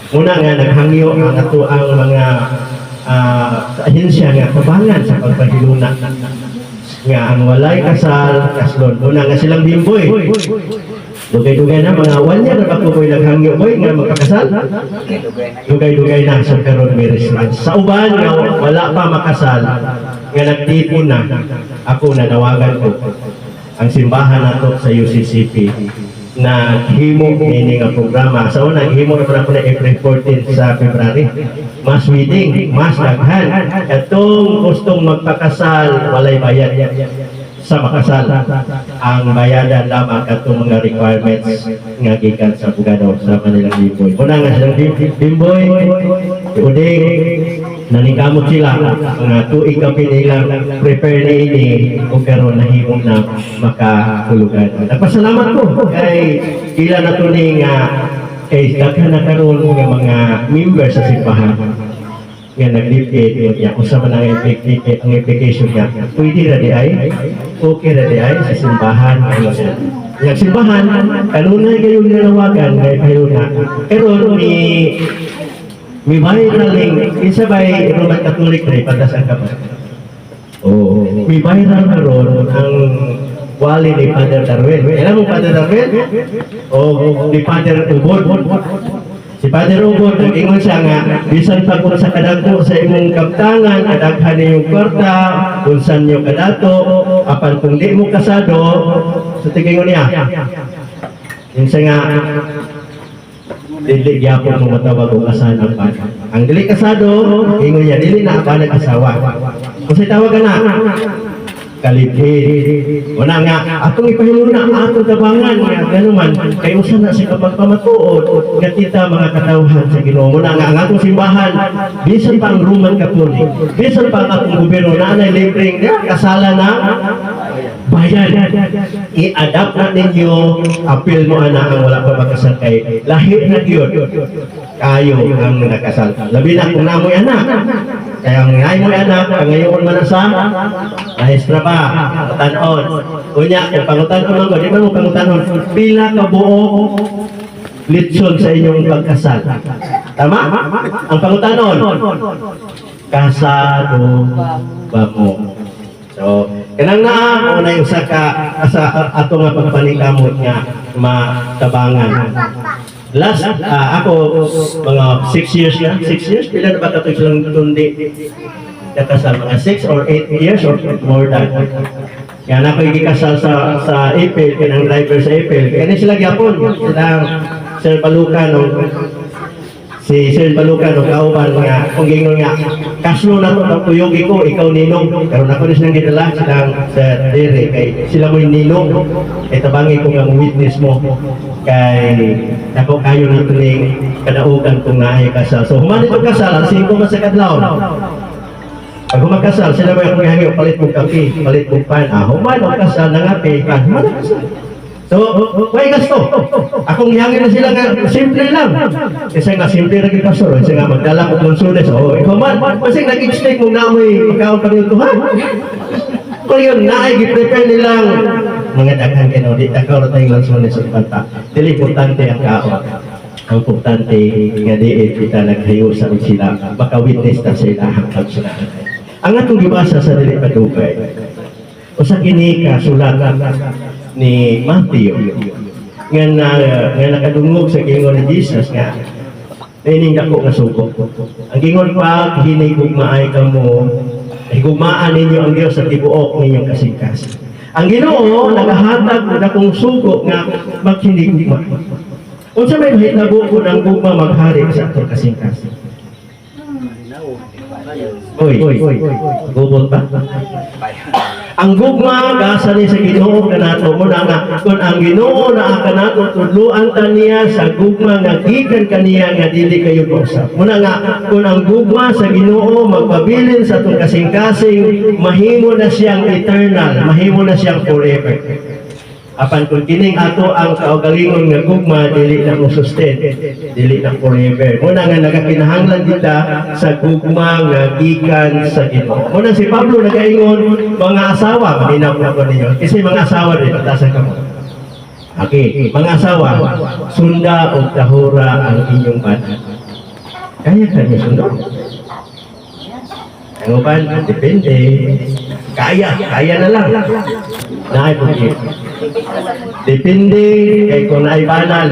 Muna nga naghangyo ang ato ang mga ahensya nga tabangan sa pagpahiluna nga ang walay kasal kaslon. Muna nga silang bimboy. Dugay-dugay na mga 1 year na ba ko ko'y naghangyo boy nga magkakasal? Dugay-dugay na sa karon may response. Sa uban nga wala pa makasal nga nagtipon na ako nanawagan ko ang simbahan nato sa UCCP na himo ini nga programa. Sa una, himo na ako na April 14 sa February. Mas wedding, mas daghan. Itong gustong magpakasal, walay bayad sa makasal. Ang bayadan lamang katong mga requirements nga gikan sa Bugado sa Manilang Bimboy. Una nga silang Bimboy, uding, nanikamot sila nga tuig kami nilang prepare na ini o karon nahimong na makahulugan. Nagpasalamat ko kay ila na to ni nga kay daghan na karon nga mga members sa simbahan nga naglipid ya usa man ang application niya pwede ra di ay okay ra di ay sa simbahan yung simbahan kanunay kayo nanawagan kay kayo na pero may viral link, isa ba'y Roman Catholic rin, pagdasan ka ba? Oo. May viral na ron ang wali ni Father Darwin. Alam mo Father Darwin? O ni Father Ubod. Si Father Ubod, nag-ingon siya nga, bisan pa kung sa kadagko sa imong kaptangan, kadaghan niyong kwarta, kung saan niyo kadato, apan kung di mo kasado, sa tigingon niya. Yung siya nga, dili gyapon mo matawag og asahan ang bana. Ang dili kasado, ingon niya dili na ba nag-asawa. Kasi tawagan na kalipin. Wala nga atong ipahiluna atong tabangan nga ganuman kay usa na sa kapagpamatuod nga kita mga katawhan sa Ginoo. Wala nga ang atong simbahan bisan pa ang Roman Catholic, bisan pa ang atong gobyerno na nay libreng kasala na bayan. I-adapt na ninyo, appeal mo ana ang wala pa magkasal kay lahi na gyud kayo ang nakasal. Labi na kung namoy anak. Kaya ang ngayon mo anak, ngayon man sa maestra pa, tanon. Kunya, kung pangutan ko di ba mo pangutanon, pila ka buo litson sa inyong pagkasal. Tama? Ang pangutanon, kasado ba mo? So, kanang naa, una yung sa ato nga pagpanikamot nga matabangan. Last, ako, mga 6 years na, 6 years, pila na ba ito silang tundi? Kakasal, mga 6 or 8 years or more than. Yan ako ikikasal sa April, kanang driver sa April. Kaya sila gyapon, silang Sir Balucan, si Sir Balucan, kauban nga, kung gingon nga, kaslo na ito, napuyogi ko, ikaw ninong. Karoon ako rin silang gitala, silang sa dere, kay sila mo yung ninong. Kaya tabangi ko ang witness mo. Kay ako kayo na ito kadaugan kung naay kasal. So, human itong kasal, ang 5 man sa kadlaw. Pag humakasal, sila mo yung hangyo, palit mong kape, palit mong pan. Human ang kasal, nangape, kan, human ang kasal. So, may gasto. Akong hangin na sila nga, simple lang. Kasi nga, simple rin yung pastor. Kasi nga, magdala ko konsules. Ikaw man, kasi nag-explain mong namoy, magkaon pa rin Tuhan. Kung yun, naay-prepare nilang mga daghan kayo, di takaw na tayong lansunes sa panta. Dili, importante ang kaon. Ang importante nga diit kita naghayo sa sila, maka-witness na sila ang pagsunod. Ang atong gibasa sa dili padugay, o sa kini sulat ni Matthew, nga nakadungog sa gingon ni Jesus nga, ining dako nga suko. Ang gingon pa, hinigugmaay ka mo, higugmaan ninyo ang Diyos sa tibuok ninyong kasingkas. Ang Ginoo nagahatag na kung suko nga maghinigugma. Kung sa may mahitabo ko ng gugma maghari sa atong kasingkas. Oy, gubot ba? Ang gugma gasa ni sa Ginoo kanato mo na nga kun ang Ginoo naa kanato tudluan ta niya sa gugma nga gikan kaniya nga dili kayo usap. Muna nga kun ang gugma sa Ginoo magpabilin sa atong kasing-kasing mahimo na siyang eternal, mahimo na siyang forever. Apan kung kining ato ang kaugalingon nga gugma dili na mo sustain, dili na forever. Muna nga nagakinahanglan kita sa gugma nga gikan sa Ginoo. Muna si Pablo nagaingon mga asawa, malinaw na ko ninyo. Kasi mga asawa din patasan ka mo. Okay, mga asawa, sunda o tahura ang inyong bana. kaya ka niya sunod. Ang uban, depende. Kaya na lang. Naay po. Depende, kay kung naibana,